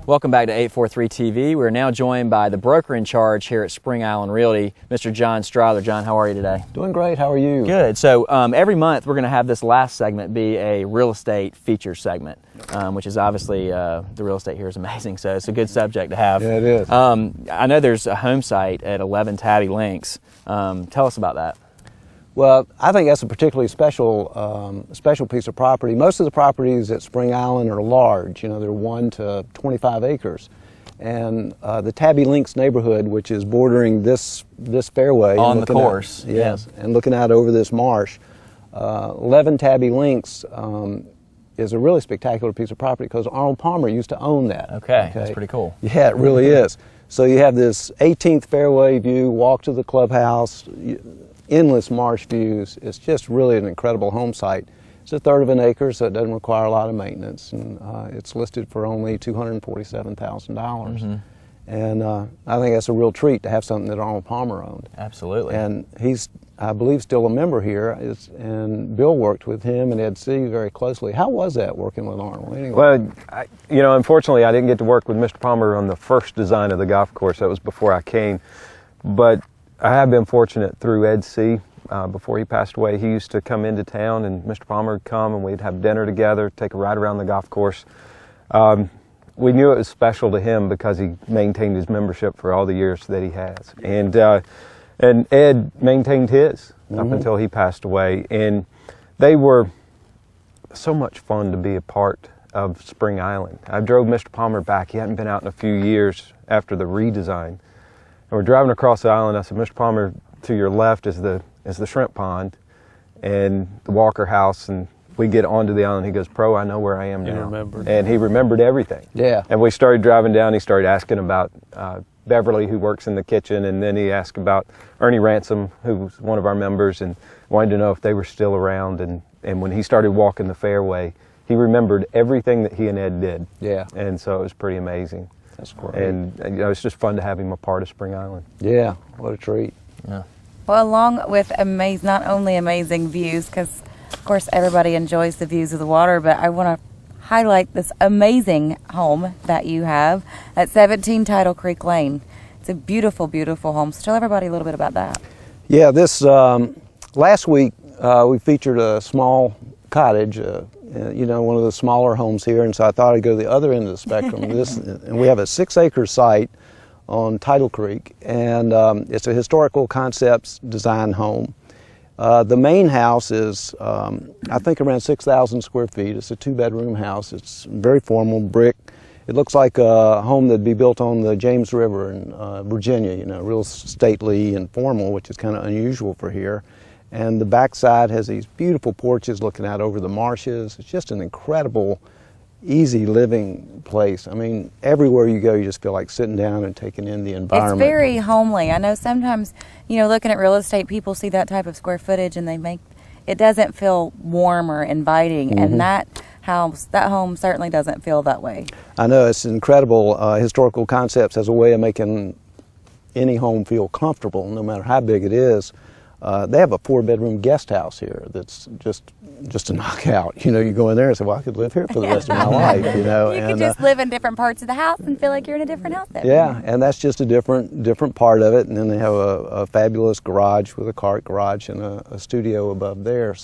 Welcome back to 843 TV. We're now joined by the broker in charge here at Spring Island Realty, Mr. John Strother. John, how are you today? Doing great. How are you? Good. So every month we're going to have this last segment be a real estate feature segment, which is obviously the real estate here is amazing, so it's a good subject to have. Yeah, it is. I know there's a home site at 11 Tabby Links. Tell us about that. Well, I think that's a particularly special piece of property. Most of the properties at Spring Island are large. You know, they're 1 to 25 acres. And the Tabby Links neighborhood, which is bordering this fairway. On the course. Yes, and looking out over this marsh. 11 Tabby Links is a really spectacular piece of property because Arnold Palmer used to own that. Okay, that's pretty cool. Yeah, it really is. So you have this 18th fairway view, walk to the clubhouse, endless marsh views. It's just really an incredible home site. It's 1/3 of an acre, so it doesn't require a lot of maintenance, and it's listed for only $247,000. And I think that's a real treat to have something that Arnold Palmer owned. Absolutely. And he's, I believe, still a member here, and Bill worked with him and Ed C. very closely. How was that working with Arnold? Anyway? Well, unfortunately, I didn't get to work with Mr. Palmer on the first design of the golf course. That was before I came. But I have been fortunate through Ed C. Before he passed away. He used to come into town, and Mr. Palmer would come, and we'd have dinner together, take a ride around the golf course. We knew it was special to him because he maintained his membership for all the years that he has. And Ed maintained his up until he passed away. And they were so much fun to be a part of Spring Island. I drove Mr. Palmer back. He hadn't been out in a few years after the redesign. And we're driving across the island. I said, Mr. Palmer, to your left is the shrimp pond and the Walker house, and we get onto the island. He goes, Pro, I know where I am now. And he remembered everything. Yeah. And we started driving down. He started asking about Beverly, who works in the kitchen, and then he asked about Ernie Ransom, who was one of our members, and wanted to know if they were still around. And when he started walking the fairway, he remembered everything that he and Ed did. Yeah. And so it was pretty amazing. That's great. And it's just fun to have him a part of Spring Island. Yeah, what a treat. Yeah. Well, along with not only amazing views, because of course everybody enjoys the views of the water, but I want to highlight this amazing home that you have at 17 Tidal Creek Lane. It's a beautiful, beautiful home. So tell everybody a little bit about that. Yeah, this last week we featured a small cottage, one of the smaller homes here, and so I thought I'd go to the other end of the spectrum. And we have a 6-acre site on Tidal Creek, and it's a historical concepts design home. The main house is, I think, around 6,000 square feet. It's a 2-bedroom house. It's very formal, brick. It looks like a home that'd be built on the James River in Virginia, real stately and formal, which is kind of unusual for here. And the backside has these beautiful porches looking out over the marshes. It's just an incredible, easy living place. I mean, everywhere you go, you just feel like sitting down and taking in the environment. It's very homely. I know sometimes, looking at real estate, people see that type of square footage and it doesn't feel warm or inviting. And that home certainly doesn't feel that way. I know, it's incredible. Historical Concepts has a way of making any home feel comfortable, no matter how big it is. They have a 4-bedroom guest house here that's just a knockout. You go in there and say, well, I could live here for the rest of my life, You could just live in different parts of the house and feel like you're in a different house there. Yeah, and that's just a different part of it. And then they have a fabulous garage with a cart garage and a studio above there,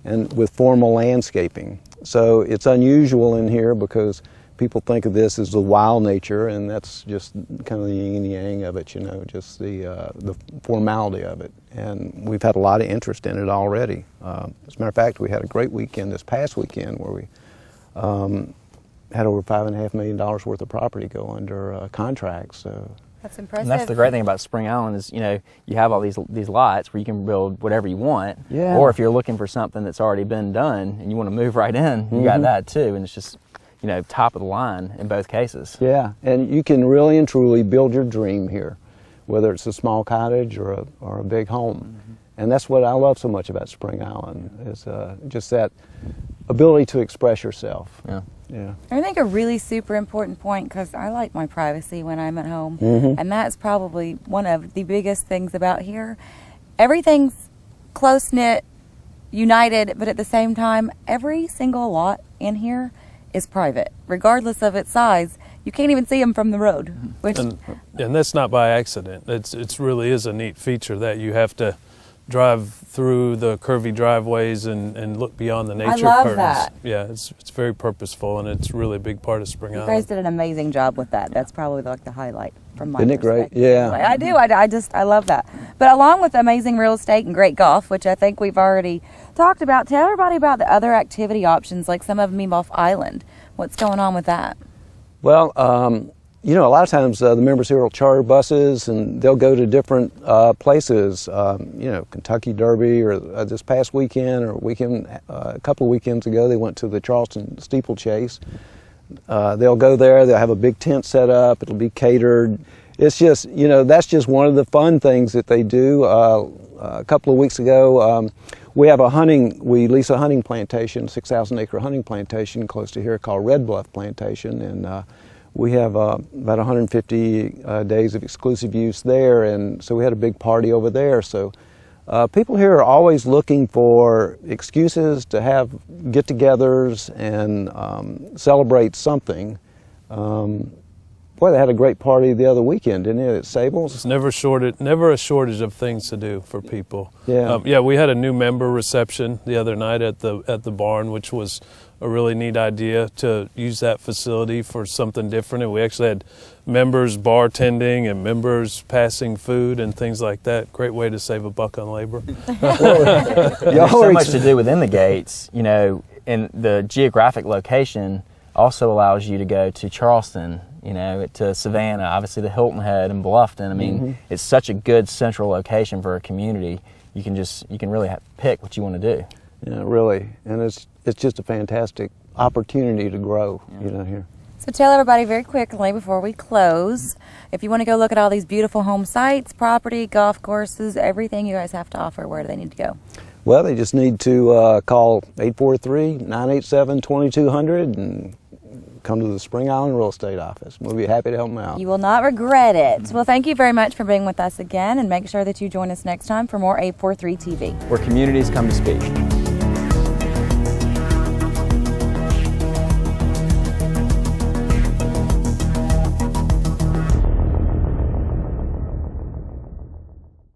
and with formal landscaping. So it's unusual in here because people think of this as the wild nature, and that's just kind of the yin and yang of it, just the formality of it. And we've had a lot of interest in it already. As a matter of fact, we had a great weekend this past weekend where we had over $5.5 million worth of property go under contract. So that's impressive. And that's the great thing about Spring Island is, you have all these lots where you can build whatever you want. Yeah. Or if you're looking for something that's already been done and you want to move right in, you got that too. And it's just, top of the line in both cases. Yeah, and you can really and truly build your dream here, whether it's a small cottage or a big home. And that's what I love so much about Spring Island, is just that ability to express yourself. Yeah. Yeah. I think a really super important point, because I like my privacy when I'm at home, and that's probably one of the biggest things about here. Everything's close-knit, united, but at the same time, every single lot in here is private. Regardless of its size, you can't even see them from the road. Which And that's not by accident. It's really is a neat feature that you have to drive through the curvy driveways and look beyond the nature love curtains. that. Yeah, it's very purposeful, and it's really a big part of Spring you Island. guys did an amazing job with that. That's probably like the highlight from my Isn't it great? perspective. Yeah. I do. I love that. But along with amazing real estate and great golf, which I think we've already talked about, tell everybody about the other activity options, like some of them off island. What's going on with that? Well, you know, a lot of times the members here will charter buses and they'll go to different places, you know, Kentucky Derby, or this past weekend or a couple of weekends ago, they went to the Charleston steeplechase. They'll go there, they'll have a big tent set up, it'll be catered. It's just, you know, that's just one of the fun things that they do. A couple of weeks ago, we lease a hunting plantation, 6,000 acre hunting plantation close to here called Red Bluff Plantation, and we have about 150 days of exclusive use there, and so we had a big party over there. So people here are always looking for excuses to have get-togethers and celebrate something. Boy, they had a great party the other weekend, didn't it, at Sable's? It's never a shortage of things to do for people. Yeah. Yeah, we had a new member reception the other night at the barn, which was a really neat idea to use that facility for something different. And we actually had members bartending and members passing food and things like that. Great way to save $1 on labor. There's so much to do within the gates, you know, and the geographic location also allows you to go to Charleston, you know, to Savannah, obviously the Hilton Head and Bluffton. I mean, it's such a good central location for a community. You can really pick what you want to do. Yeah, really, and it's just a fantastic opportunity to grow, you know, here. So tell everybody very quickly before we close, if you want to go look at all these beautiful home sites, property, golf courses, everything you guys have to offer, where do they need to go? Well, they just need to call 843-987-2200 and come to the Spring Island Real Estate Office. We'll be happy to help them out. You will not regret it. Well, thank you very much for being with us again, and make sure that you join us next time for more 843 TV. Where communities come to speak.